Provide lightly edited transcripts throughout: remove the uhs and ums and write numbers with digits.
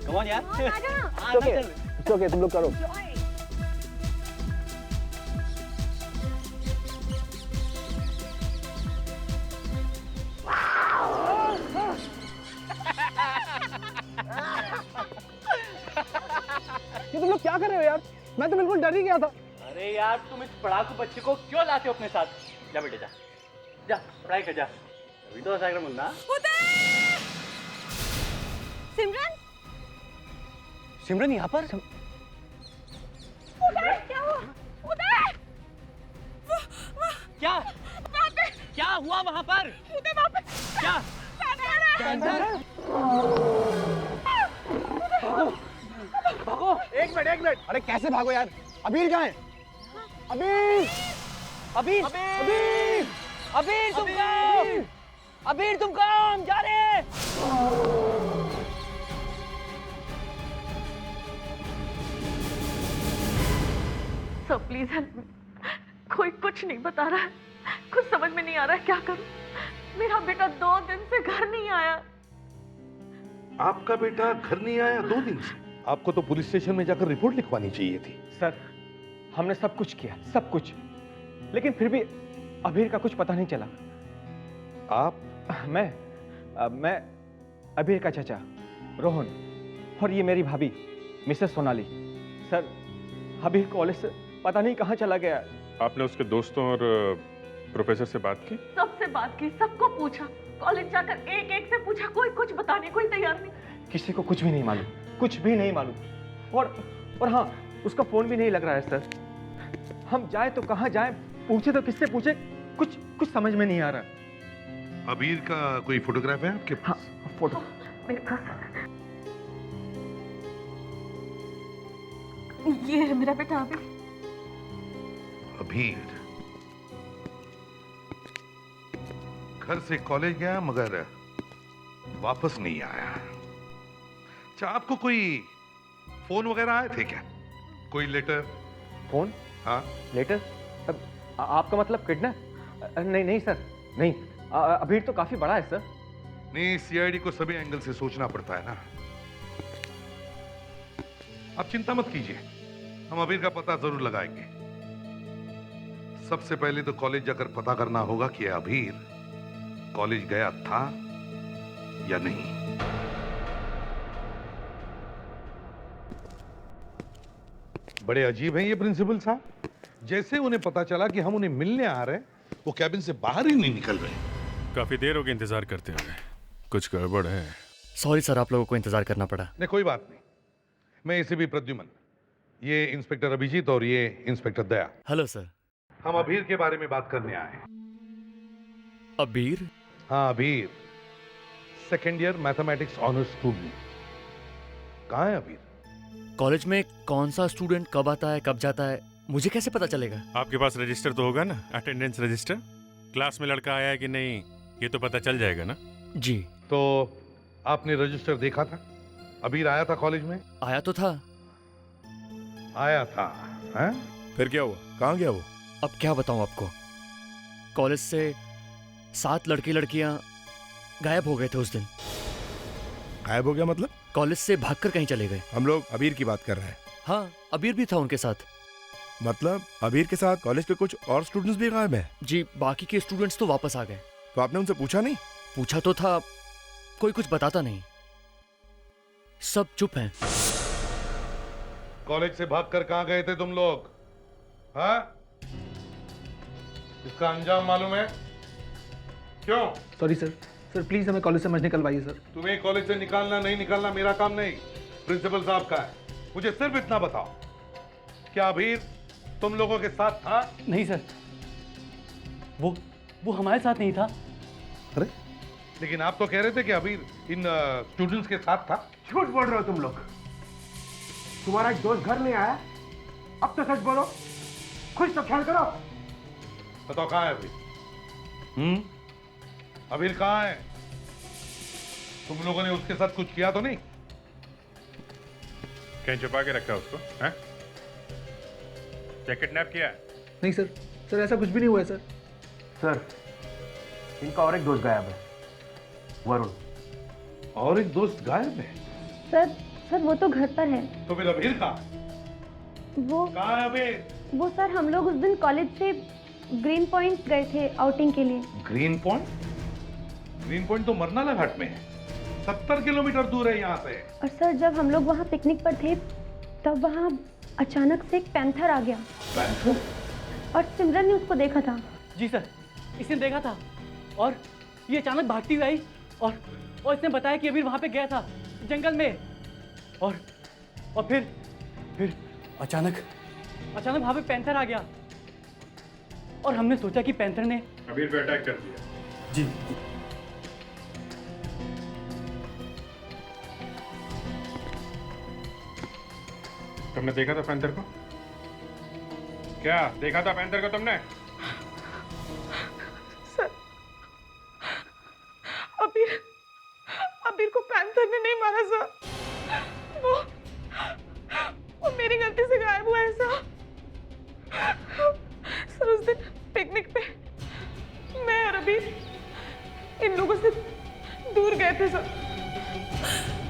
Come on यार। It's okay, तुम लोग करो। ये तुम लोग क्या कर रहे हो यार? मैं तो बिल्कुल डर ही गया था। अरे यार तुम इस पढ़ाकू बच्चे को क्यों लाते हो अपने साथ? जा बेटे जा, जा पढ़ाई कर जा। अभी तो ऐसा मुन्ना। सिमरन, सिमरन यहाँ पर? उदय, क्या हुआ? उदय! क्या? वहाँ पे! क्या हुआ वहाँ पर? उदय वहाँ पे! क्या? कैंसर! भागो! एक मिनट। अरे कैसे भागो यार? अबीर कहाँ है? अबीर! अबीर! अबीर! अबीर तुम कहाँ? अबीर तुम कहाँ? हम जा रहे हैं। Sir please help me. कोई कुछ नहीं बता रहा है, कुछ समझ में नहीं आ रहा है, क्या करूं? मेरा बेटा 2 दिन से घर नहीं आया। आपका बेटा घर नहीं आया 2 दिन से? आपको तो पुलिस स्टेशन में जाकर रिपोर्ट लिखवानी चाहिए थी। सर, हमने सब कुछ किया, सब कुछ, लेकिन फिर भी अबीर का कुछ पता नहीं चला। आप? मैं अबीर का चाचा रोहन और ये मेरी भाभी मिसेस सोनाली। सर, अबीर कॉलेज से पता नहीं कहाँ चला गया। आपने उसके दोस्तों और प्रोफेसर से बात की? सबसे बात की, सबको पूछा, कॉलेज जाकर एक से पूछा, कोई कुछ बताने कोई तैयार नहीं। किसी को कुछ भी नहीं मालूम, कुछ भी नहीं मालूम। और हाँ, उसका फोन भी नहीं लग रहा है सर। हम जाए तो कहाँ जाए, पूछे तो किससे पूछे, कुछ समझ में नहीं आ रहा। अबीर का कोई फोटोग्राफ है आपके पास? हाँ, फोटो मेरे पास ये है मेरा बेटा अबीर। अबीर घर से कॉलेज गया मगर वापस नहीं आया। अच्छा, आपको कोई फोन वगैरह आए थे क्या? कोई लेटर? फोन? हाँ। लेटर? आपका मतलब किडनैप? नहीं सर, नहीं। अबीर तो काफी बड़ा है सर। नहीं, सीआईडी को सभी एंगल से सोचना पड़ता है ना। आप चिंता मत कीजिए, हम अबीर का पता जरूर लगाएंगे। सबसे पहले तो कॉलेज जाकर पता करना होगा कि अबीर कॉलेज गया था या नहीं। बड़े अजीब हैं ये प्रिंसिपल साहब। जैसे उन्हें पता चला कि हम उन्हें मिलने आ रहे हैं, वो कैबिन से बाहर ही नहीं निकल रहे। काफी देर हो गई इंतजार करते हुए। कुछ गड़बड़ है। सॉरी सर, आप लोगों को इंतजार करना पड़ा। नहीं, कोई बात नहीं। मैं एसीपी प्रद्युमन, ये इंस्पेक्टर अभिजीत और ये इंस्पेक्टर दया। Hello sir. हम अबीर के बारे में बात करने आए हैं। अबीर? हाँ, अबीर, second year mathematics honours student. कहाँ है अबीर? कॉलेज में कौन सा स्टूडेंट कब आता है कब जाता है मुझे कैसे पता चलेगा? आपके पास रजिस्टर तो होगा ना, अटेंडेंस रजिस्टर? क्लास में लड़का आया है कि नहीं ये तो पता चल जाएगा ना। जी। तो आपने रजिस्टर देखा था? अबीर आया था कॉलेज में? आया तो था। आया था, हैं? फिर क्या हुआ? कहाँ गया वो? अब क्या बताऊं आपको, कॉलेज से 7 लड़के लड़कियां गायब हो गए थे उस दिन। गायब हो गया मतलब? कॉलेज से भागकर कहीं चले गए। हम लोग अबीर की बात कर रहे हैं। हाँ, अबीर भी था उनके साथ। मतलब अबीर के साथ कॉलेज के कुछ और स्टूडेंट्स भी गायब हैं? जी, बाकी के स्टूडेंट्स तो वापस आ गए। तो आपने उनसे पूछा नहीं? पूछा तो था, कोई कुछ बताता नहीं, सब चुप हैं। कॉलेज से भागकर कहाँ गए थे तुम लोग? हाँ? इसका अंजाम मालूम है? क्यों? सॉरी सर, प्लीज हमें कॉलेज से मत निकलवाइए सर। तुम्हें कॉलेज से निकालना नहीं निकालना मेरा काम नहीं, प्रिंसिपल साहब का है। मुझे सिर्फ इतना बताओ, क्या अबीर तुम लोगों के साथ था? नहीं सर, वो हमारे साथ नहीं था। अरे, लेकिन आप तो कह रहे थे कि अबीर इन स्टूडेंट्स के साथ था। झूठ बोल रहे हो तुम लोग। तुम्हारा एक दोस्त घर नहीं आया, अब तो सच बोलो, खुद तो ख्याल करो। बताओ कहाँ है अबीर? अबीर कहाँ है? तुम लोगों ने उसके साथ कुछ किया तो नहीं? कहीं छुपा के रखा उसको? हैं? क्या किडनैप किया? नहीं सर, ऐसा कुछ भी नहीं हुआ है सर। सर, इनका और एक दोस्त गायब है, वरुण। और एक दोस्त गायब है? सर, सर वो तो घर पर है। तो फिर अबीर कहाँ? वो कहाँ है अबीर? वो सर हम लोग उस दिन कॉलेज से ग्रीन पॉइंट गए थे आउटिंग के लिए। Green point? ग्रीन पॉइंट तो मरनाला घाट में है, 70 किलोमीटर दूर है यहाँ से। और सर जब हम लोग वहाँ पिकनिक पर थे तब वहाँ अचानक से एक पैंथर आ गया। पैंथर? और सिमरन ने उसको देखा था। जी सर, इसने देखा था और ये अचानक भागती हुई आई और इसने बताया कि अबीर वहाँ पे गया था जंगल में और फिर अचानक वहाँ पे पैंथर आ गया और हमने सोचा कि पैंथर ने अबीर पे अटैक कर दिया। जी। तुमने देखा था पैंथर को? क्या देखा था पैंथर को तुमने? सर अबीर को पैंथर ने नहीं मारा सर। वो मेरी गलती से गायब हुआ है सर। सर उस दिन पिकनिक पे मैं और अबीर इन लोगों से दूर गए थे सर।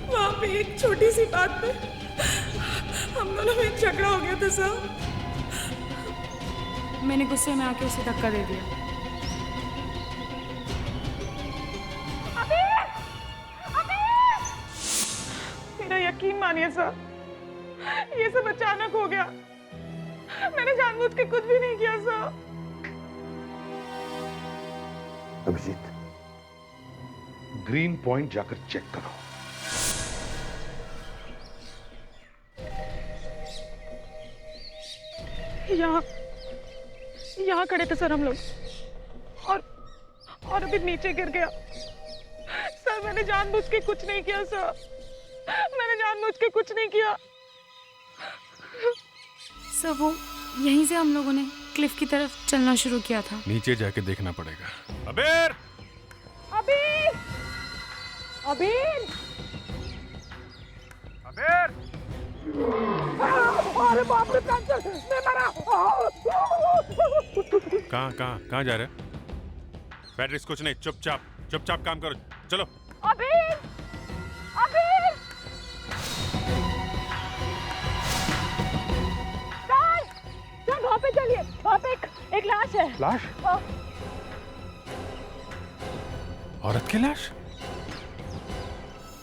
वहां पे एक छोटी सी बात पे हम दोनों में झगड़ा हो गया था सर। मैंने गुस्से में आके उसे धक्का दे दिया। मेरा यकीन मानिए सर, ये सब अचानक हो गया। मैंने जानबूझ के कुछ भी नहीं किया सर। अभिजीत, ग्रीन पॉइंट जाकर चेक करो। यहाँ खड़े थे सर हम लोग और अभी नीचे गिर गया। सर मैंने जानबूझ के कुछ नहीं किया सर, मैंने जानबूझ के कुछ नहीं किया। सर वो यहीं से हम लोगों ने क्लिफ की तरफ चलना शुरू किया था। नीचे जाके देखना पड़ेगा। अबीर! अबीर! अबीर! अबीर! अरे बाप रे, पैंथर! मैं मरा! कहाँ जा रहे? बैटरीज कुछ नहीं, चुपचाप काम करो, चलो। अबीर! अबीर! सर वहाँ पे चलिए, वहाँ पे एक लाश है। लाश? औरत की लाश?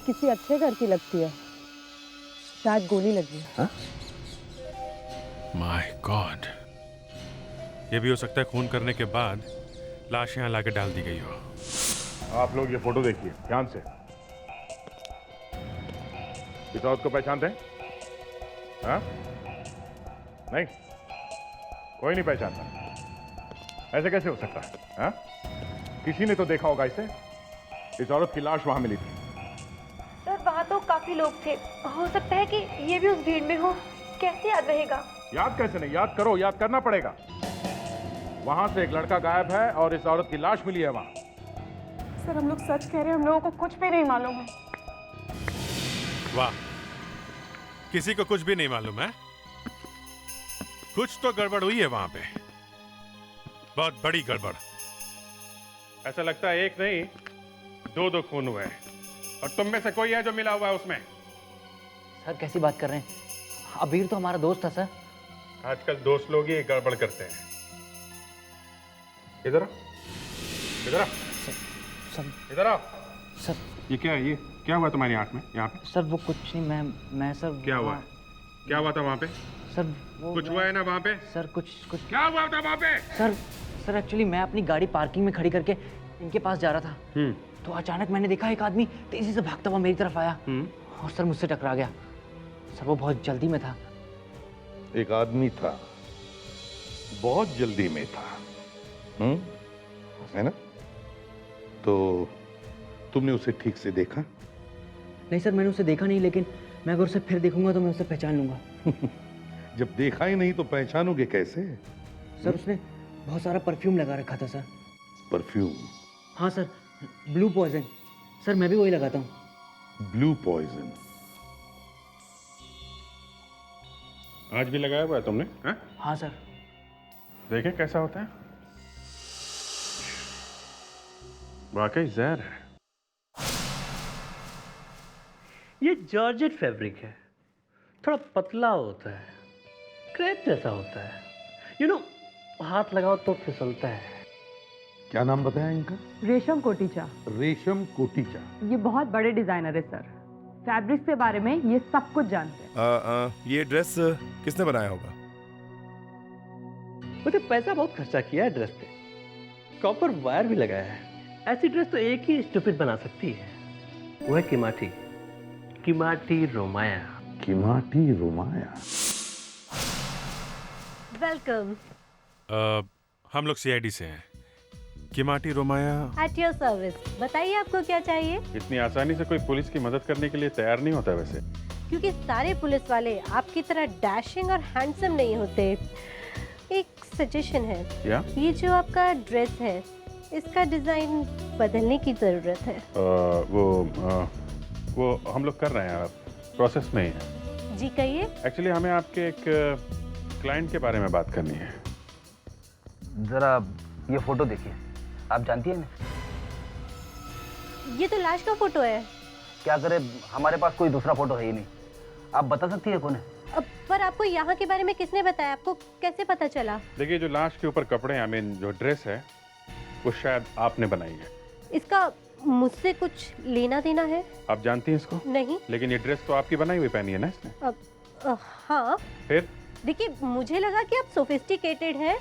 किसी अच्छे घर की लगती है, शायद गोली लगी है। माय गॉड, ये भी हो सकता है खून करने के बाद लाश यहाँ लाके डाल दी गई हो। आप लोग ये फोटो देखिए ध्यान से। इस औरत को पहचानते हैं? हाँ? नहीं, कोई नहीं पहचानता। ऐसे कैसे हो सकता है? हाँ? किसी ने तो देखा होगा इसे। इस औरत की लाश वहां मिली थी। सर वहाँ तो काफी लोग थे, हो सकता है कि ये भी उस भीड़ में हो। कैसे याद रहेगा? याद कैसे नहीं, याद करो, याद करना पड़ेगा। वहां से एक लड़का गायब है और इस औरत की लाश मिली है वहां। सर हम लोग सच कह रहे हैं, हम लोगों को कुछ भी नहीं मालूम है। वाह, किसी को कुछ भी नहीं मालूम है? कुछ तो गड़बड़ हुई है वहां पे, बहुत बड़ी गड़बड़। ऐसा लगता है एक नहीं दो खून हुए हैं और तुम में से कोई है जो मिला हुआ है उसमें। सर कैसी बात कर रहे हैं? अबीर तो हमारा दोस्त था सर। आजकल दोस्त लोग ही गड़बड़ करते हैं। इधर इधर आओ। सर ये क्या है? ये क्या हुआ तुम्हारी आंख में यहाँ पे? सर वो कुछ नहीं, मैं सर क्या हुआ? क्या हुआ था वहाँ पे? सर वो कुछ हुआ है ना वहाँ पे? सर कुछ क्या हुआ था वहाँ पे? सर एक्चुअली मैं अपनी गाड़ी पार्किंग में खड़ी करके इनके पास जा रहा था, तो अचानक मैंने देखा एक आदमी तेजी से भागता हुआ मेरी तरफ आया और सर मुझसे टकरा गया। सर वो बहुत जल्दी में था। एक आदमी था, बहुत जल्दी में था, है ना? तो तुमने उसे ठीक से देखा? नहीं सर, मैंने उसे देखा नहीं, लेकिन मैं अगर उसे फिर देखूंगा तो मैं उसे पहचान लूंगा। जब देखा ही नहीं तो पहचानोगे कैसे? सर उसने बहुत सारा परफ्यूम लगा रखा था सर। परफ्यूम? हाँ सर, ब्लू पॉइजन। सर मैं भी वही लगाता हूँ। Blue poison? आज भी लगाया हुआ है तुमने? हा? हाँ सर। देखें कैसा होता है। वाकई जहर है। ये जॉर्जेट फैब्रिक है, थोड़ा पतला होता है, क्रेप जैसा होता है। हाथ लगाओ तो फिसलता है। क्या नाम बताया इनका? रेशम कोटीचा। रेशम कोटीचा। ये बहुत बड़े डिजाइनर है सर, फैब्रिक के बारे में ये सब कुछ जानते हैं। ये ड्रेस किसने बनाया होगा? मुझे पैसा बहुत खर्चा किया है ड्रेस पे, कॉपर वायर भी लगाया है। ऐसी ड्रेस तो एक ही स्टूपिड बना सकती है, वो है किमाटी। किमाटी रोमाया। किमाटी रोमाया। वेलकम। हम लोग सीआईडी से हैं। किमाटी रोमाया। At your service. बताइए आपको क्या चाहिए? इतनी आसानी से कोई पुलिस की मदद करने के लिए तैयार नहीं होता वैसे। क्योंकि सारे पुलिस वाले आपकी तरह डैशिंग और हैंडसम नहीं होते। एक सजेशन है। या? ये जो आपका ड्रेस है, इसका डिजाइन बदलने की जरूरत है। वो हम लोग कर रहे हैं, प्रोसेस में ही है। जी कहिए। एक्चुअली हमें आपके एक क्लाइंट के बारे में बात करनी है। जरा ये फोटो देखिए, आप जानती हैं ना? ये तो लाश का फोटो है। क्या करे, हमारे पास कोई दूसरा फोटो है ही नहीं। आप बता सकती है कौन है? पर आपको यहाँ के बारे में किसने बताया? आपको कैसे पता चला? देखिए, जो लाश के ऊपर कपड़े, जो ड्रेस है, वो शायद आपने बनाई है। इसका मुझसे कुछ लेना देना है? आप जानती हैं इसको? नहीं। लेकिन ये ड्रेस तो आपकी बनाई हुई पहनी है ना इसने? हाँ। फिर? देखिए, मुझे लगा कि आप सोफिस्टिकेटेड हैं,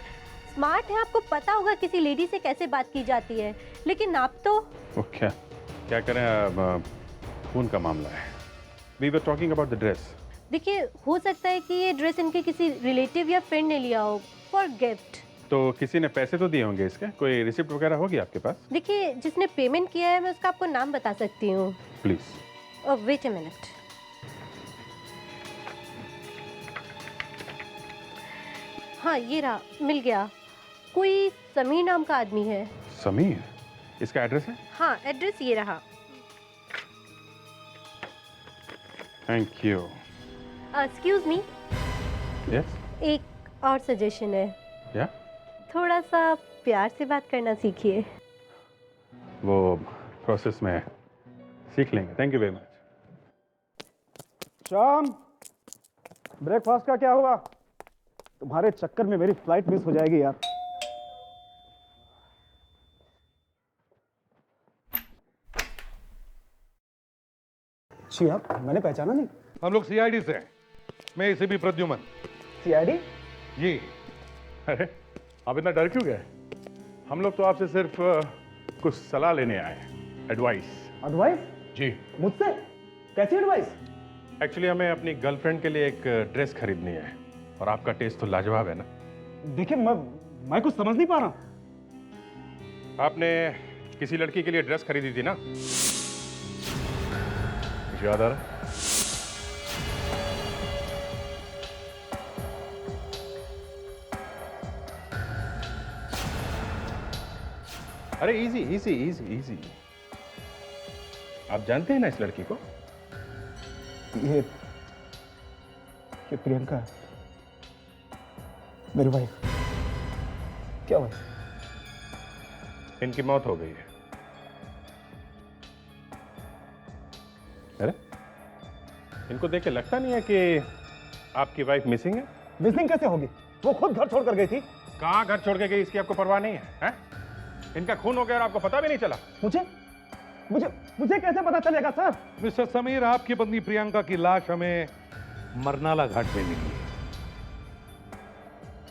स्मार्ट हैं, आपको पता होगा किसी लेडी से कैसे बात की जाती है, लेकिन आप तो क्या करें, अब खून का मामला है। We were talking about the dress. देखिए, हो सकता है कि ये ड्रेस इनके किसी रिलेटिव या फ्रेंड ने लिया हो फॉर गिफ्ट। तो किसी ने पैसे तो दिए होंगे इसके? कोई रिसिप्ट वगैरह होगी आपके पास? देखिए, जिसने पेमेंट किया है मैं उसका आपको नाम बता सकती हूँ। प्लीज। Wait a minute. हाँ, ये रहा, मिल गया। कोई समीर नाम का आदमी है। समीर? इसका एड्रेस है? हाँ, एड्रेस ये रहा। Thank you. Excuse me. Yes. एक और सजेशन है। या? थोड़ा सा प्यार से बात करना सीखिए। वो प्रोसेस में सीख लेंगे। Thank you very much. Shyam, breakfast का क्या हुआ? तुम्हारे चक्कर में मेरी फ्लाइट मिस हो जाएगी यार। जी आप, मैंने पहचाना नहीं। हम लोग सीआईडी से हैं। मैं इसे भी प्रद्युमन। सीआईडी? जी। अरे, आप इतना डर क्यों गए? हम लोग तो आपसे सिर्फ कुछ सलाह लेने आए हैं। एडवाइस। एडवाइस? जी। मुझसे? कैसी एडवाइस? एक्चुअली हमें अपनी गर्लफ्रेंड के लिए एक ड्रेस खरीदनी है, और आपका टेस्ट तो लाजवाब है ना। देखिए, मैं कुछ समझ नहीं पा रहा। आपने किसी लड़की के लिए ड्रेस खरीदी थी ना? मुझे याद आ रहा है। अरे इजी इजी इजी इजी। आप जानते हैं ना इस लड़की को? ये प्रियंका है, मेरी वाइफ। क्या वाइफ? इनकी मौत हो गई है। अरे, इनको देख के लगता नहीं है कि आपकी वाइफ मिसिंग है? मिसिंग कैसे होगी? वो खुद घर छोड़ कर गई थी। कहाँ घर छोड़ के गई, इसकी आपको परवाह नहीं है, हैं? इनका खून हो गया और आपको पता भी नहीं चला। मुझे कैसे पता चलेगा सर? मिस्टर समीर, आपकी पत्नी प्रियंका की लाश हमें मरनाला घाट में मिली।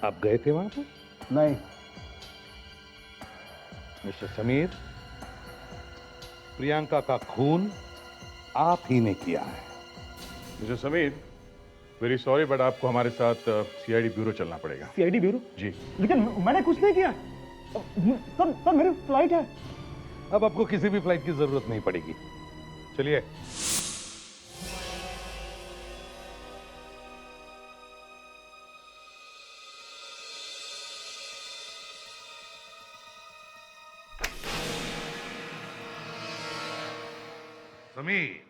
आप गए थे वहां पर? नहीं। मिस्टर समीर, प्रियंका का खून आप ही ने किया है। Mister Sameer, very sorry, but आपको हमारे साथ सीआईडी ब्यूरो चलना पड़ेगा। CID bureau? जी। लेकिन मैंने कुछ नहीं किया। सर मेरी फ्लाइट है। अब आपको किसी भी फ्लाइट की जरूरत नहीं पड़ेगी। चलिए। समीर,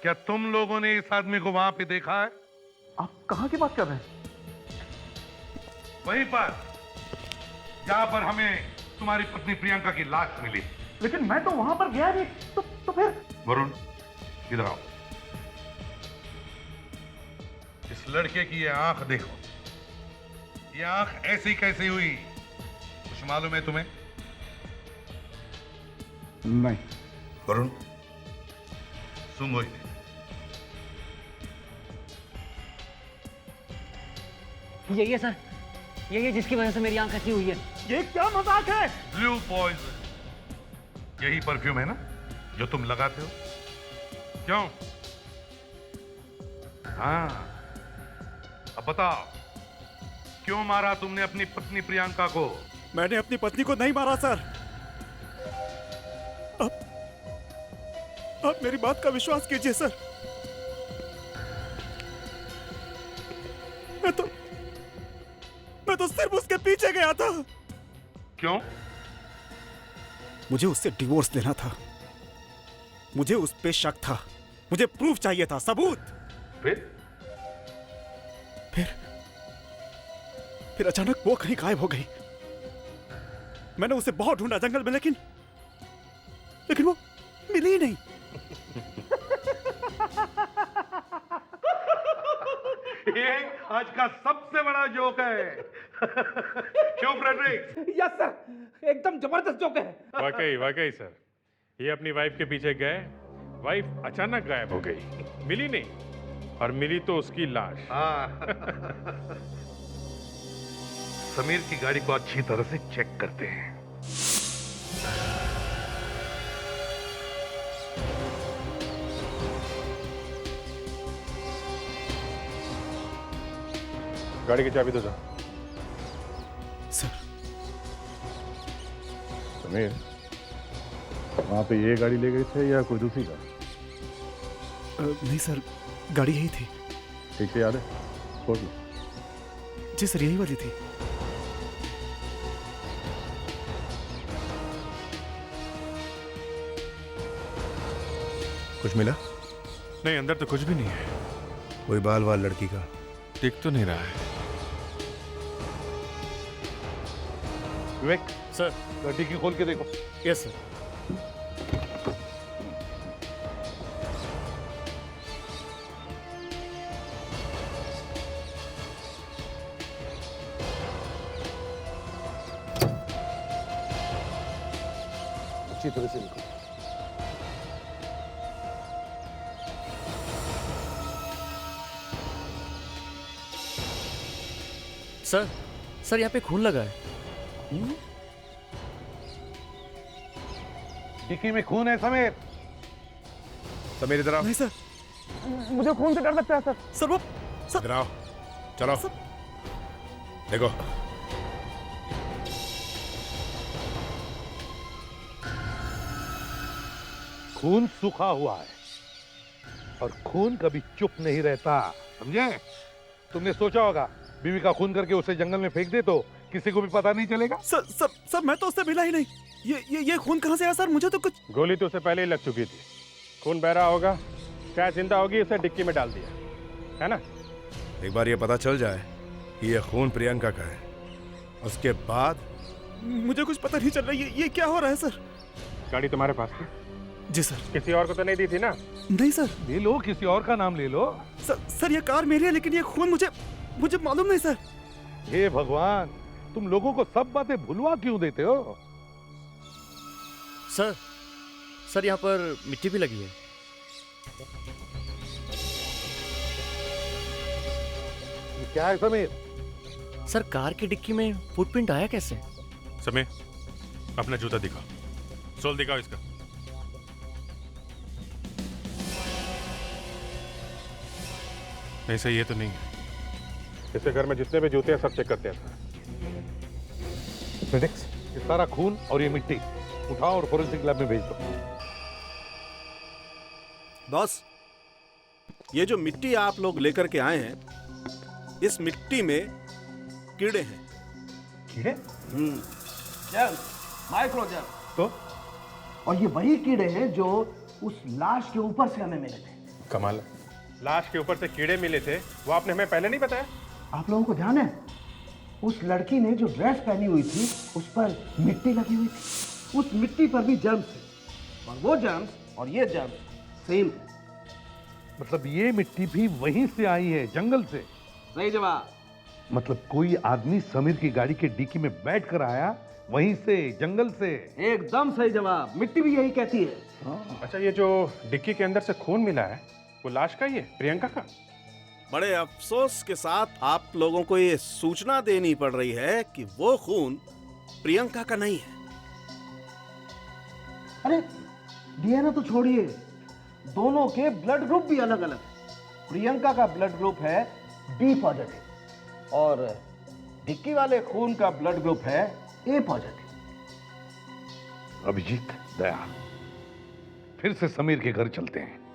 क्या तुम लोगों ने इस आदमी को वहां पे देखा है? आप कहां की बात कर रहे हैं? वहीं पर जहां पर हमें तुम्हारी पत्नी प्रियंका की लाश मिली। लेकिन मैं तो वहां पर गया नहीं। तो फिर वरुण, इधर आओ। इस लड़के की ये आंख देखो, ये आंख ऐसी कैसी हुई, कुछ मालूम है तुम्हें? नहीं। वरुण, सूंघो इन्हें। यही है सर, यही है जिसकी वजह से मेरी आंख ऐसी हुई है। ये क्या मजाक है? ब्लू पॉइजन, यही परफ्यूम है ना जो तुम लगाते हो? क्यों? हाँ, अब बताओ, क्यों मारा तुमने अपनी पत्नी प्रियंका को? मैंने अपनी पत्नी को नहीं मारा सर। अब मेरी बात का विश्वास कीजिए सर। मैं तो सिर्फ उसके पीछे गया था। क्यों? मुझे उससे डिवोर्स देना था। मुझे उस पे शक था। मुझे प्रूफ चाहिए था, सबूत। फिर अचानक वो कहीं गायब हो गई। मैंने उसे बहुत ढूंढा जंगल में, लेकिन वो मिली ही नहीं। ये आज का सबसे बड़ा जोक है। क्यों फ्रेडरिक? यस सर, एकदम जबरदस्त जोक है। वाकई सर, ये अपनी वाइफ के पीछे गए, वाइफ अचानक गायब हो गई, मिली नहीं, और मिली तो उसकी लाश। समीर की गाड़ी को अच्छी तरह से चेक करते हैं। गाड़ी की चाबी दो सर। समीर, वहां पे ये गाड़ी ले गए थे या कोई दूसरी गाड़ी? नहीं सर, गाड़ी यही थी। ठीक से याद है? खोल लो। जी सर, यही वाली थी। कुछ मिला? नहीं, अंदर तो कुछ भी नहीं है। कोई बाल वाल लड़की का दिख तो नहीं रहा है। विवेक सर, गाड़ी की खोल के देखो। Yes sir. अच्छी तरह से देखो। सर यहाँ पे खून लगा है। डिक्की में खून है समीर। समीर इधर आओ। नहीं सर, मुझे खून से डर लगता है सर। सर वो इधर आओ, चलो देखो। खून सूखा हुआ है और खून कभी चुप नहीं रहता, समझे? तुमने सोचा होगा बीवी का खून करके उसे जंगल में फेंक दे तो किसी को भी पता नहीं चलेगा। सर मैं तो उससे मिला ही नहीं। ये खून कहाँ से आया सर? मुझे तो कुछ। गोली तो उसे पहले ही लग चुकी थी। खून बह रहा होगा, शायद जिंदा होगी, उसे डिक्की में डाल दिया है ना। एक बार ये पता चल जाए कि ये खून प्रियंका का है, उसके बाद। मुझे कुछ पता नहीं चल रहा। ये क्या हो रहा है सर? गाड़ी तुम्हारे पास थी? जी सर। किसी और को तो नहीं दी थी ना? नहीं सर। ले लो, किसी और का नाम ले लो। सर ये कार मेरी है, लेकिन ये खून मुझे मालूम नहीं सर। हे भगवान, तुम लोगों को सब बातें भुलवा क्यों देते हो? सर यहाँ पर मिट्टी भी लगी है। ये क्या है समीर? सर कार की डिक्की में फुटप्रिंट आया कैसे? समीर, अपना जूता दिखाओ, सोल दिखाओ इसका। नहीं सही, ये तो नहीं है। इसके घर में जितने भी जूते हैं सब चेक करते हैं। फिजिक्स, ये सारा खून और ये मिट्टी उठाओ और फोरेंसिक लैब में भेज दो। बॉस, ये जो मिट्टी आप लोग लेकर के आए हैं, इस मिट्टी में कीड़े हैं। कीड़े? Germ, micro germ. तो? और ये वही कीड़े हैं जो उस लाश के ऊपर से हमें मिले थे। कमाल, लाश के ऊपर से कीड़े मिले थे, वो आपने हमें पहले नहीं बताया? आप लोगों को ध्यान है, उस लड़की ने जो ड्रेस पहनी हुई थी उस पर मिट्टी लगी हुई थी। उस मिट्टी पर भी जर्म्स है और वो जर्म्स और ये जर्म्स सेम है। मतलब ये मिट्टी भी वहीं से आई है, जंगल से? सही जवाब। मतलब कोई आदमी समीर की गाड़ी के डिक्की में बैठ कर आया, वहीं से, जंगल से? एकदम सही जवाब, मिट्टी भी यही कहती है। अच्छा, ये जो डिक्की के अंदर से खून मिला है वो लाश का ही है, प्रियंका का? बड़े अफसोस के साथ आप लोगों को ये सूचना देनी पड़ रही है कि वो खून प्रियंका का नहीं है। अरे डीएनए तो छोड़िए, दोनों के ब्लड ग्रुप भी अलग अलग है। प्रियंका का ब्लड ग्रुप है बी पॉजिटिव और डिक्की वाले खून का ब्लड ग्रुप है ए पॉजिटिव। अभिजीत, दया, फिर से समीर के घर चलते हैं।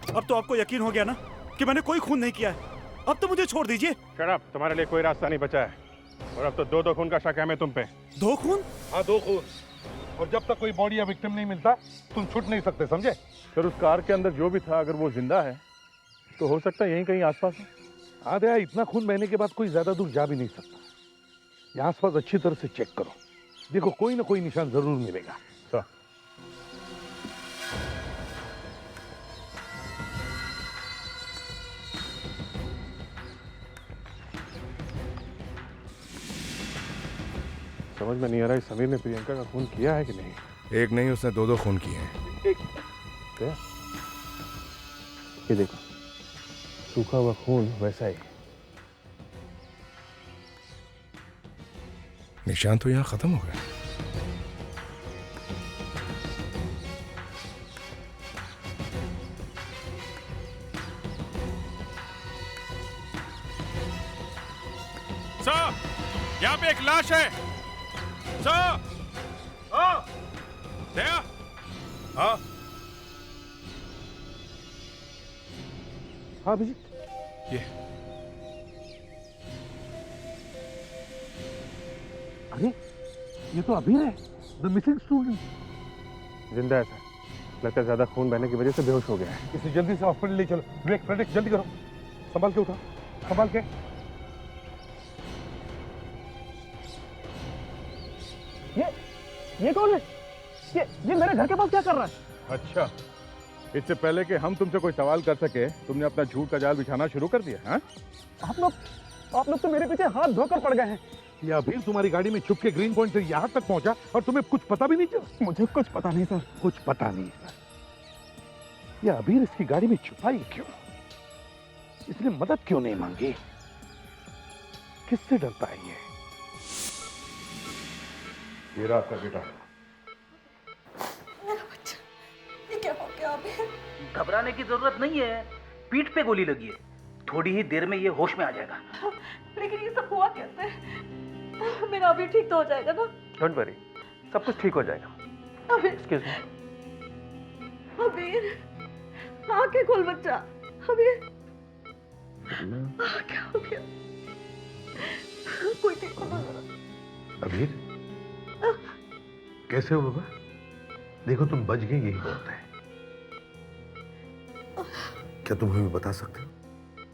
अब तो आपको यकीन हो गया ना कि मैंने कोई खून नहीं किया है। अब तो मुझे छोड़ दीजिए। शट अप, तुम्हारे लिए कोई रास्ता नहीं बचा है और अब तो दो खून का शक है हमें तुम पे। 2 खून? हाँ, 2 खून। और जब तक कोई बॉडी या विक्टिम नहीं मिलता तुम छूट नहीं सकते, समझे? सर, उस कार के अंदर जो भी था अगर वो जिंदा है तो हो सकता है यहीं कहीं आसपास है। हाँ दया, इतना खून बहने के बाद कोई ज्यादा दूर जा भी नहीं सकता। यहाँ आसपास अच्छी तरह से चेक करो, देखो कोई ना कोई निशान जरूर मिलेगा। सर, समझ में नहीं आ रहा है समीर ने प्रियंका का खून किया है कि नहीं। एक नहीं, उसने 2 खून किए हैं। क्या? ये देखो, सूखा हुआ खून वैसा ही। निशान तो यहाँ खत्म हो गया। सर, यहाँ पे एक लाश है। सर, दया। हाँ हाँ अभिजीत, ये अरे ये तो अभी है, द मिसिंग स्टूडेंट। जिंदा है सर, लगता है ज्यादा खून बहने की वजह से बेहोश हो गया है। इसे जल्दी से हॉस्पिटल ले चलो। ब्रेक, फ्रेडेक्स, जल्दी करो, संभाल के उठा, संभाल के। ये कौन है? ये मेरे घर के पास क्या कर रहा है? अच्छा, इससे पहले कि हम तुमसे कोई सवाल कर सके तुमने अपना झूठ का जाल बिछाना शुरू कर दिया। हाँ? आप लोग तो मेरे पीछे हाथ धोकर पड़ गए हैं। ये अभी तुम्हारी गाड़ी में छुप के ग्रीन पॉइंट से यहाँ तक पहुंचा और तुम्हें कुछ पता भी नहीं चला? मुझे कुछ पता नहीं सर। कुछ पता नहीं सर। ये अभी इसकी गाड़ी में छुपाई क्यों? इसने मदद क्यों नहीं मांगी? किससे डरता है ये? ये रात का बेटा। मेरा बच्चा, ये क्या हो गया अभी? घबराने की जरूरत नहीं है, पीठ पे गोली लगी है, थोड़ी ही देर में ये होश में आ जाएगा। लेकिन ये सब हुआ कैसे? मेरा अभी ठीक तो हो जाएगा ना? डोंट वरी, सब कुछ ठीक हो जाएगा। अबीर, एक्सक्यूज मी। अबीर, आंखें खोल बच्चा। अबीर, क्या हो गया? कोई देखो ना जरा। अबीर, कैसे हो बाबा? देखो तुम बच गए, यही बहुत है। क्या तुम हमें बता सकते हो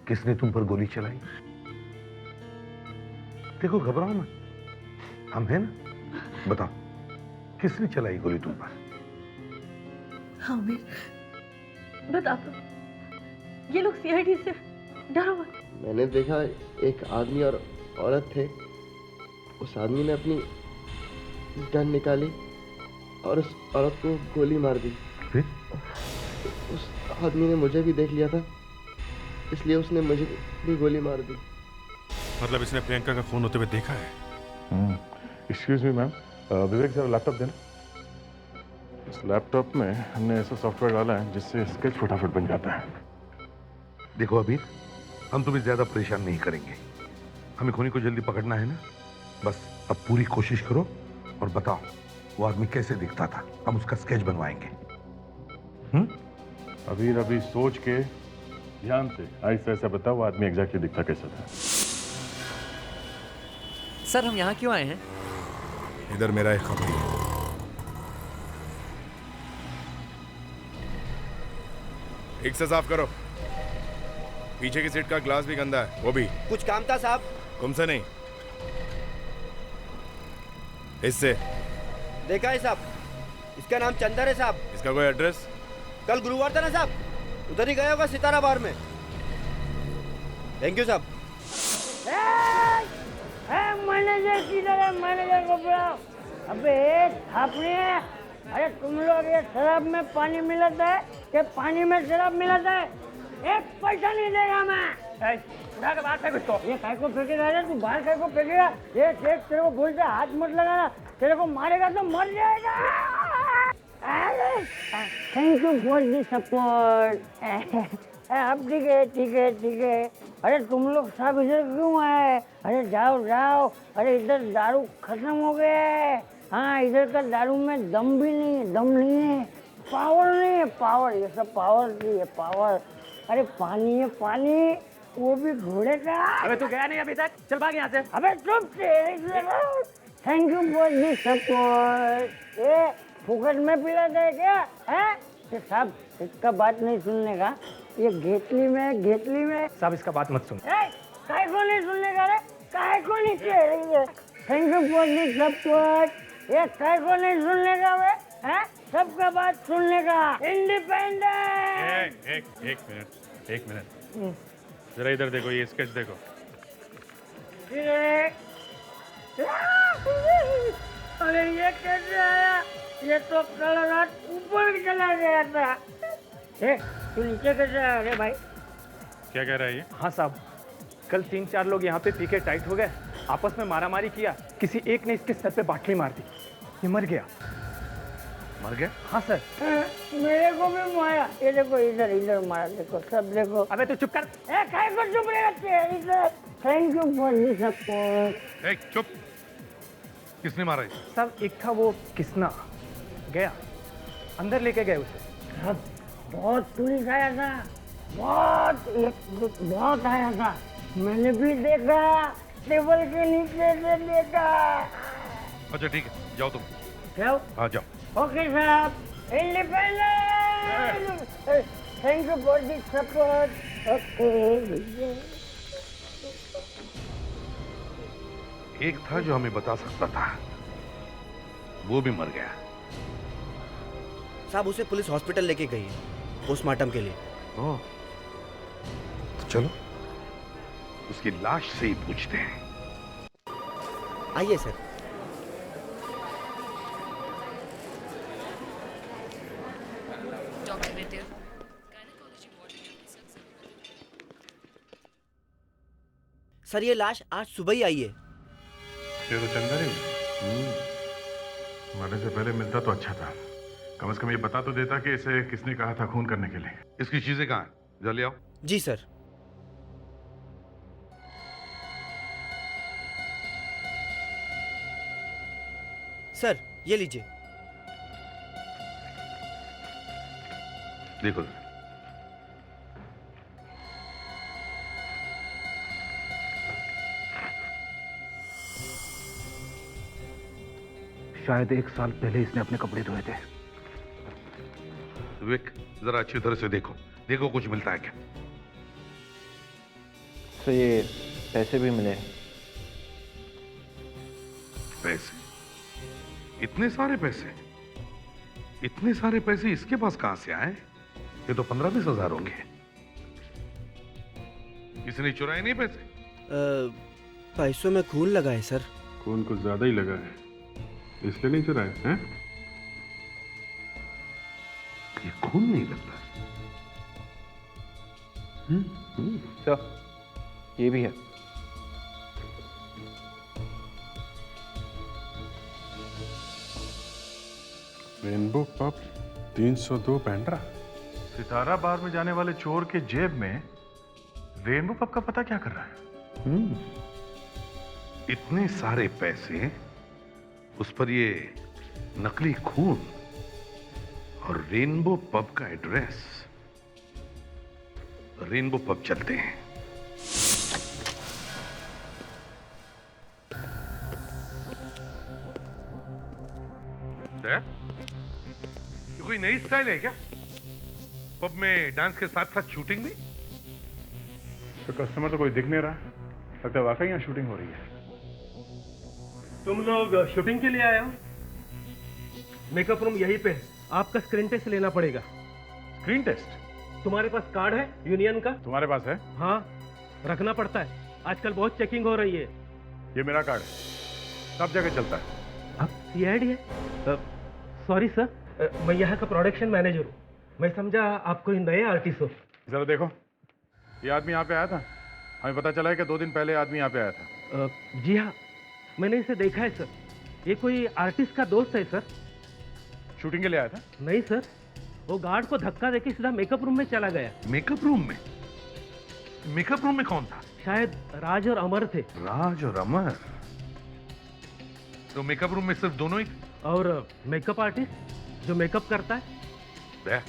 किसने तुम पर गोली चलाई? देखो घबराओ मत, हम हैं ना, बताओ किसने चलाई गोली तुम पर? हाँ अबीर, बता दो। ये लोग सीआईडी से डरो मत। मैंने देखा एक आदमी और औरत थे। उस आदमी ने अपनी गन निकाली और उस औरत को गोली मार दी। फिर? उस आदमी ने मुझे भी देख लिया था, इसलिए उसने मुझे भी गोली मार दी। मतलब इसने प्रियंका का खून होते हुए देखा है? एक्सक्यूज मी मैम, विवेक जरा लैपटॉप देना। इस लैपटॉप में हमने ऐसा सॉफ्टवेयर डाला है जिससे स्केच फटाफट बन जाता है। देखो अबीर, हम तुम्हें ज्यादा परेशान नहीं करेंगे, हमें खूनी को जल्दी पकड़ना है ना। बस अब पूरी कोशिश करो और बताओ वो आदमी कैसे दिखता था, हम उसका स्केच बनवाएंगे। अबीर, अभी सोच के ध्यान से ऐसा ऐसा बताओ वो आदमी एग्जैक्टली दिखता कैसा था। सर, हम यहाँ क्यों आए हैं? इधर मेरा एक खबर है। ठीक से साफ करो। पीछे की सीट का ग्लास भी गंदा है, वो भी। कुछ काम था साहब? तुमसे नहीं, इससे। देखा है साहब, इसका नाम चंदर है साहब। इसका कोई एड्रेस? कल गुरुवार था ना साहब, उधर ही गया होगा सितारा बार में। थैंक यू साहब। मैनेजर किधर है? मैनेजर को बुलाओ। अबे थापड़ी है, अरे तुम लोग ये शराब में पानी मिलाता है कि पानी में शराब मिलाता है? एक पैसा नहीं देगा मैं। उठा के बाहर फेंक इसको। ये काय को फेंकेगा रे तू? बाहर काय को फेंकेगा? ये देख तेरे को बोलता है हाथ मत लगाना, तेरे को मारेगा तो मर जाएगा। Thank you for the support. अब ठीक है ठीक है ठीक है। अरे तुम लोग सब इधर क्यों आए? अरे जाओ जाओ। अरे इधर दारू खत्म हो गया है। हाँ, इधर का दारू में दम भी नहीं है, दम नहीं है, पावर नहीं है, पावर। ये सब पावर की है, पावर। अरे पानी है पानी, वो भी घोड़े का। अबे तू गया नहीं अभी तक? चल भाग यहाँ से। अबे चुप से। Thank you for the support. ये फुकट में पिलाते है क्या? है साहब, इसका बात नहीं सुनने का। ये घेतली में साहब इसका बात मत सुन। काय को नहीं सुनने का रे? काय को नहीं कह रही है? Thank you for the support. ये काय को नहीं सुनने का वे? हैं? सबका बात सुनने का। इंडिपेंडेंट। एक मिनट जरा इधर देखो, ये स्केच देखो। अरे ये कैसे आया? ये तो कल रात ऊपर चला गया था। तू नीचे कैसे आया रे भाई? क्या कह रहा है ये? हाँ साहब, कल 3-4 लोग यहाँ पे पी के टाइट हो गए, आपस में मारामारी किया, किसी एक ने इसके सर पे बाटली मार दी, ये मर गया। मर गया? हाँ सर। मेरे को भी मारा। ये देखो इधर इधर मारा, देखो सब देखो। अबे तू चुप कर। काय को चुप रहेगा? Thank you for the support. चुप। किसने मारा? सब एक था वो किसना, गया अंदर लेके गए उसे। बहुत पुलिस आया था, बहुत आया था। मैंने भी देखा, टेबल के नीचे से देखा। अच्छा ठीक है, जाओ तुम। जाओ? हाँ जाओ। ओके साहब। Independent. Thank you for the support. Okay. एक था जो हमें बता सकता था, वो भी मर गया। साहब उसे पुलिस हॉस्पिटल लेके गई है पोस्टमार्टम के लिए। तो चलो उसकी लाश से ही पूछते हैं। आइए सर। सर ये लाश आज सुबह ही आई है। ये तो चंदर ही मरने से पहले मिलता तो अच्छा था। कम से कम ये बता तो देता कि इसे किसने कहा था खून करने के लिए। इसकी चीजें कहाँ हैं? जल्दी ले आओ। जी सर। सर ये लीजिए। देखो शायद 1 साल पहले इसने अपने कपड़े धोए थे। विवेक जरा अच्छी तरह से देखो, देखो कुछ मिलता है क्या? तो ये पैसे भी मिले। पैसे? इतने सारे पैसे? इतने सारे पैसे इसके पास कहां से आए? ये तो 15-20 हजार होंगे। किसी ने चुराए नहीं पैसे? पैसों में खून लगा है सर। खून कुछ ज्यादा ही लगा है, इसलिए नहीं चुराए हैं? ये खून नहीं लगता। सर ये भी है। Rainbow pub 302 Pendra. Sitara bar में जाने वाले चोर के जेब में रेनबो पब का पता क्या कर रहा है? इतने सारे पैसे, उस पर ये नकली खून और रेनबो पब का एड्रेस। रेनबो पब चलते हैं। ये कोई नई स्टाइल है क्या? पब में डांस के साथ साथ शूटिंग भी? तो कस्टमर तो कोई दिख नहीं रहा, लगता है वाकई यहाँ शूटिंग हो रही है। तुम लोग शूटिंग के लिए आए हो? मेकअप रूम यहीं पे है, आपका स्क्रीन टेस्ट लेना पड़ेगा। Screen test? तुम्हारे पास कार्ड है यूनियन का? तुम्हारे पास है? हाँ, रखना पड़ता है, आजकल बहुत चेकिंग हो रही है। ये मेरा कार्ड है, सब जगह चलता है। आप सीआईडी है? सॉरी सर, मैं यहाँ का प्रोडक्शन मैनेजर हूँ, मैं समझा आप कोई नए आर्टिस्ट हो। जरा देखो, ये आदमी यहाँ पे आया था, हमें पता चला है कि 2 दिन पहले आदमी यहाँ पे आया था। जी हाँ, मैंने इसे देखा है सर, ये कोई आर्टिस्ट का दोस्त है सर। शूटिंग के लिए आया था? नहीं सर, वो गार्ड को धक्का देके सीधा मेकअप रूम में चला गया। मेकअप रूम में? मेकअप रूम में कौन था? शायद राज और अमर थे। राज और अमर? तो मेकअप रूम में सिर्फ दोनों ही? और मेकअप आर्टिस्ट जो मेकअप करता है।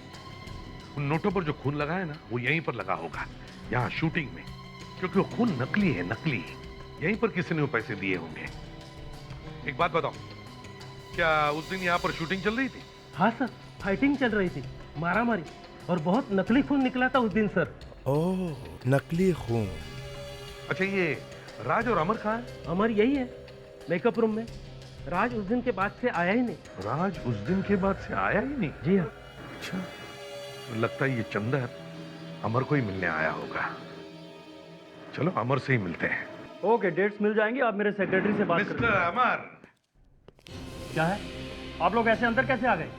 उन नोटों पर जो खून लगा है ना, वो यहीं पर लगा होगा, यहाँ शूटिंग में, क्योंकि वो खून नकली है, नकली। यहीं पर किसी ने वो पैसे दिए होंगे। एक बात बताओ, क्या उस दिन यहाँ पर शूटिंग चल रही थी? हाँ सर, फाइटिंग चल रही थी, मारामारी, और बहुत नकली खून निकला था उस दिन सर। ओह, नकली खून। अच्छा, ये राज और अमर कहाँ है? अमर यही है, मेकअप रूम में। राज उस दिन के बाद से आया ही नहीं। राज उस दिन के बाद से आया ही नहीं? जी हाँ। अच्छा, लगता है ये चंदर अमर को ही मिलने आया होगा। चलो अमर से ही मिलते हैं। ओके, डेट्स मिल जाएंगी, आप मेरे सेक्रेटरी से बात करें। मिस्टर अमर। क्या है, आप लोग ऐसे अंदर कैसे आ गए?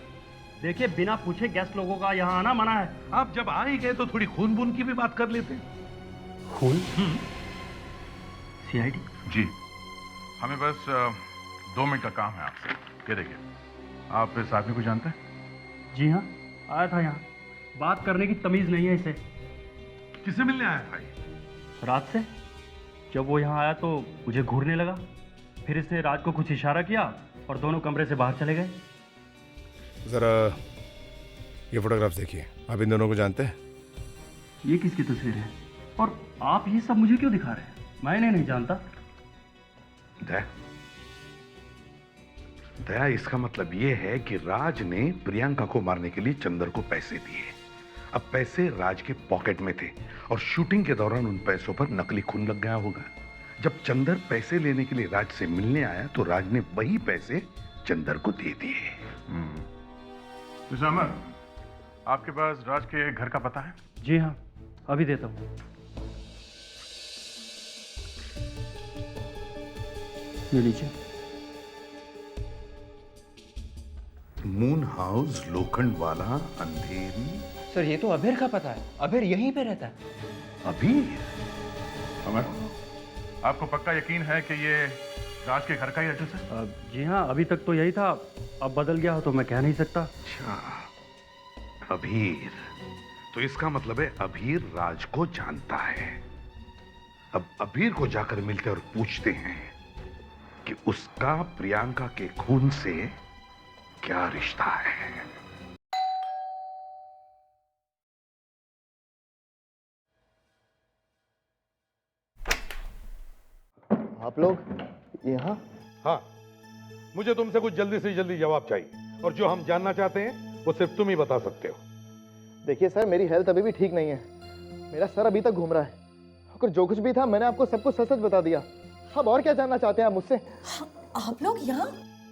देखिए, बिना पूछे गेस्ट लोगों का यहाँ आना मना है। आप जब आ ही गए तो थोड़ी खून बून की भी बात कर लेते। खून? सीआईडी? जी, हमें बस 2 मिनट का काम है आपसे। ये देखिए, आप इस आदमी को जानते हैं? जी हाँ, आया था यहाँ, बात करने की तमीज नहीं है इसे। किसे मिलने आया था ये? रात से जब वो यहाँ आया तो मुझे घूरने लगा, फिर इसने राज को कुछ इशारा किया और दोनों कमरे से बाहर चले गए। जरा ये फोटोग्राफ देखिए, आप इन दोनों को जानते हैं? ये किसकी तस्वीर है और आप ये सब मुझे क्यों दिखा रहे हैं? मैं इन्हें नहीं जानता। दया, इसका मतलब ये है कि राज ने प्रियंका को मारने के लिए चंदर को पैसे दिए। अब पैसे राज के पॉकेट में थे और शूटिंग के दौरान उन पैसों पर नकली खून लग गया होगा। जब चंदर पैसे लेने के लिए राज से मिलने आया तो राज ने वही पैसे चंदर को दे दिए। मिस्टर अमर, आपके पास राज के घर का पता है? जी हाँ, अभी देता हूँ। ये लीजिए। मून हाउस, लोखंड वाला, अंधेरी। सर, ये तो अभीर का पता है, अभीर यहीं पे रहता है। अभीर? अमर, आपको पक्का यकीन है कि ये राज के घर का ही एड्रेस है? जी हाँ, अभी तक तो यही था, अब बदल गया हो तो मैं कह नहीं सकता। अच्छा, अभीर, तो इसका मतलब है अभीर राज को जानता है। अब अभीर को जाकर मिलते और पूछते हैं कि उसका प्रियंका के खून से क्या रिश्ता है। आप लोग यहाँ? हाँ, मुझे तुमसे कुछ जल्दी से जल्दी जवाब चाहिए, और जो हम जानना चाहते हैं वो सिर्फ तुम ही बता सकते हो। देखिए सर, मेरी हेल्थ अभी भी ठीक नहीं है, मेरा सर अभी तक घूम रहा है, और जो कुछ भी था मैंने आपको सब कुछ सच सच बता दिया। अब और क्या जानना चाहते हैं आप मुझसे? आप लोग यहाँ?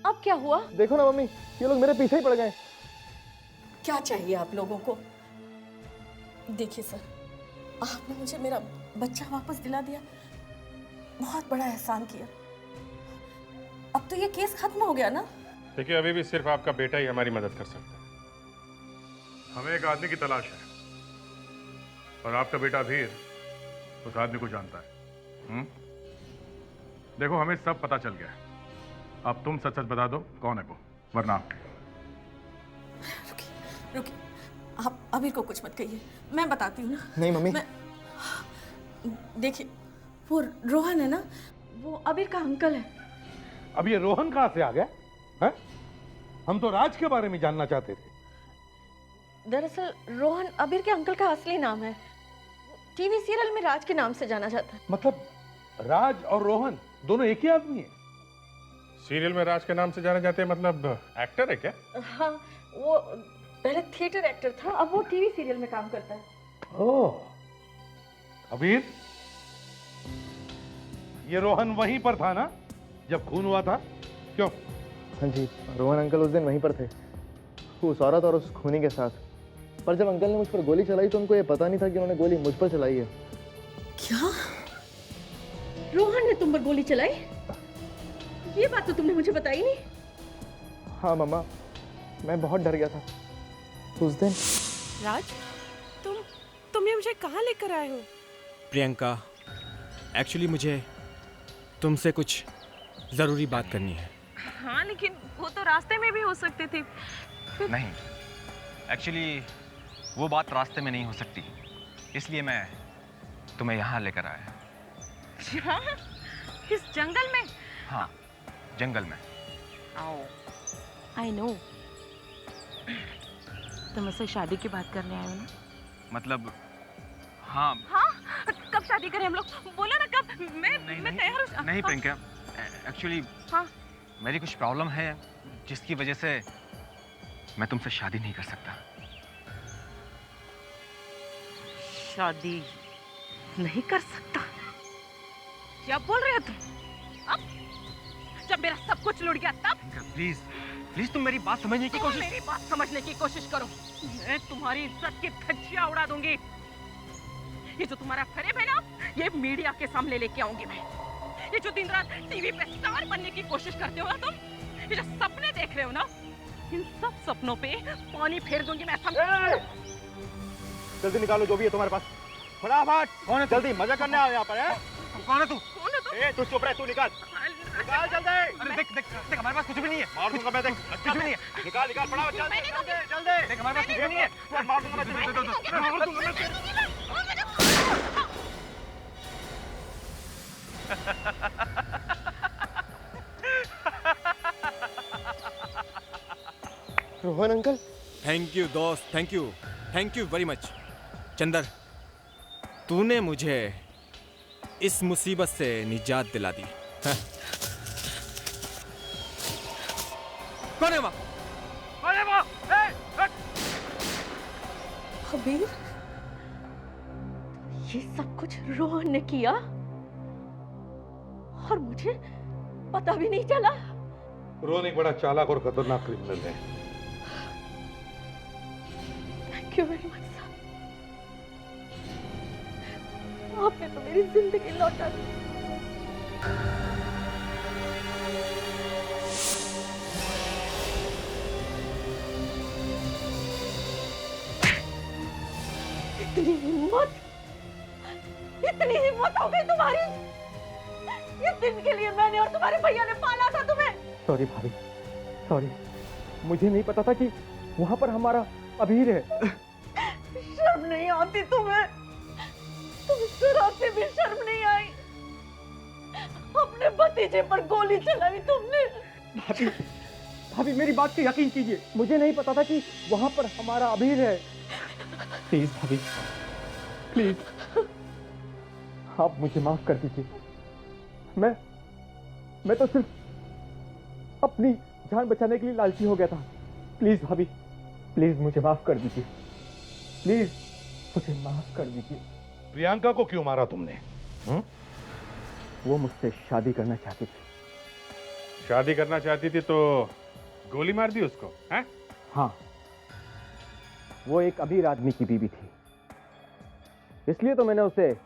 अब क्या हुआ? देखो ना मम्मी, ये लोग मेरे पीछे ही पड़ गए। क्या चाहिए आप लोगों को? देखिए सर, आपने मुझे मेरा बच्चा वापस दिला दिया, बहुत बड़ा एहसान किया। अब तो ये केस खत्म हो गया ना? देखिए, अभी भी सिर्फ आपका बेटा ही हमारी मदद कर सकता है। हमें एक आदमी की तलाश है, और आपका बेटा अभीर उस आदमी को जानता है। देखो, हमें सब पता चल गया है, अब तुम सच सच बता दो कौन है वो, वरना रुकिए, आप अभीर को कुछ मत कहिए, मैं बताती हूँ ना। नहीं मम्मी। देखिए, वो रोहन है ना, वो अभीर का अंकल है। अब ये रोहन कहां से आ गया है? हम तो राज के बारे में जानना चाहते थे। दरअसल रोहन अभीर के अंकल का असली नाम है, टीवी सीरियल में राज के नाम से जाना जाता है। मतलब राज और रोहन दोनों एक ही आदमी है? सीरियल में राज के नाम से जाने जाते हैं, मतलब एक्टर है क्या? हाँ, वो पहले थिएटर एक्टर था, अब वो टीवी सीरियल में काम करता है। ओह, अभीर, ये रोहन वहीं पर था ना जब खून हुआ था? क्यों? हाँ जी, रोहन अंकल उस दिन वहीं पर थे, उस औरत और उस खूनी के साथ। पर जब अंकल ने मुझ पर गोली चलाई तो उनको ये पता नहीं था कि उन्होंने गोली मुझ पर चलाई है। क्या? रोहन ने तुम पर गोली चलाई? ये बात तो तुमने मुझे बताई नहीं। हाँ मम्मा, मैं बहुत डर गया था उस दिन। राज, तुम ये मुझे कहाँ लेकर आए हो? प्रियंका, एक्चुअली मुझे तुमसे कुछ ज़रूरी बात करनी है। हाँ, लेकिन वो तो रास्ते में भी हो सकते थे। नहीं, एक्चुअली वो बात रास्ते में नहीं हो सकती, इसलिए मैं तुम्हें यहाँ लेकर आया। यहाँ? इस जंगल में? हाँ, जंगल में। I know. तुम मुझसे शादी की बात करने आए हो ना? मतलब हाँ। हाँ? कब शादी करें हम लोग? बोलो ना कब? मैं तैयार हूँ। नहीं प्रियंका, एक्चुअली हाँ? मेरी कुछ प्रॉब्लम है जिसकी वजह से मैं तुमसे शादी नहीं कर सकता। शादी नहीं कर सकता? क्या बोल रहे हो तुम? अब जब मेरा सब कुछ लुट गया तब? प्लीज प्लीज तुम मेरी बात समझने की कोशिश। मेरी बात समझने की कोशिश करो। मैं तुम्हारी इज्जत की धज्जियां उड़ा दूंगी। ये जो तुम्हारा फरेब है ना, ये मीडिया के सामने लेके आऊंगी मैं। ये जो दिन रात टीवी पे स्टार बनने की कोशिश करते हो ना तुम, ये जो सपने देख रहे हो ना, इन सब सपनों पे पानी फेर दूंगी मैं। जल्दी निकालो जो भी है तुम्हारे पास, फटाफट। कौन है? जल्दी, मजा करने आओ यहाँ पर है? कौन है तू? कौन है तू? ए, तू चुप रह, तू निकाल जल्दी। अरे देख देख देख, हमारे पास कुछ भी नहीं है। मार दूंगा मैं, देख कुछ भी नहीं है। निकाल फटाफट, जल्दी। देख हमारे पास कुछ भी नहीं है। मार दूंगा मैं। रोहन अंकल। थैंक यू दोस्त, thank you very much. Chander, तूने मुझे इस मुसीबत से निजात दिला दी। कौन है वहाँ? कौन है वहाँ? अबीर, ये सब कुछ रोहन ने किया और मुझे पता भी नहीं चला। रोहन एक बड़ा चालाक और खतरनाक क्रिमिनल है। थैंक यू वेरी मच साहब, आपने तो मेरी जिंदगी लौटा दी। इतनी हिम्मत हो गई तुम्हारी? इस दिन के लिए मैंने और तुम्हारे भैया ने पाला था तुम्हें। सॉरी भाभी, सॉरी, मुझे नहीं पता था कि वहां पर हमारा अबीर है। शर्म नहीं आती तुम्हें? तुम जरा से भी शर्म नहीं आई? अपने भतीजे पर गोली चलाई तुमने। भाभी, भाभी मेरी बात पे यकीन कीजिए, मुझे नहीं पता था कि वहां पर हमारा अबीर है। प्लीज भाभी, प्लीज आप मुझे माफ कर दीजिए। मैं तो सिर्फ अपनी जान बचाने के लिए लालची हो गया था। प्लीज भाभी, प्लीज मुझे माफ कर दीजिए, प्लीज मुझे माफ कर दीजिए। प्रियंका को क्यों मारा तुमने? वो मुझसे शादी करना चाहती थी। शादी करना चाहती थी तो गोली मार दी उसको, हैं? हाँ, वो एक अमीर आदमी की बीवी थी, इसलिए तो मैंने उसे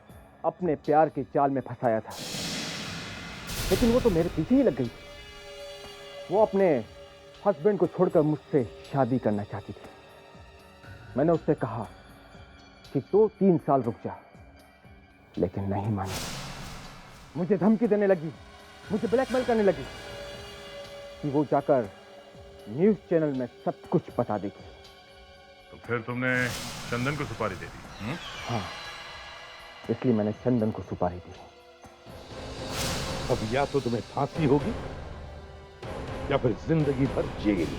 अपने प्यार के जाल में फंसाया था। लेकिन वो तो मेरे पीछे ही लग गई थी। वो अपने हस्बैंड को छोड़कर मुझसे शादी करना चाहती थी। मैंने उससे कहा कि 2-3 साल रुक जा, लेकिन नहीं मानी। मुझे धमकी देने लगी, मुझे ब्लैकमेल करने लगी कि वो जाकर न्यूज़ चैनल में सब कुछ बता देगी। तो फिर तुमने चंदन को सुपारी दे दी? हाँ, इसलिए मैंने चंदन को सुपारी दी। अब या तो तुम्हें फांसी होगी या फिर जिंदगी भर जेल।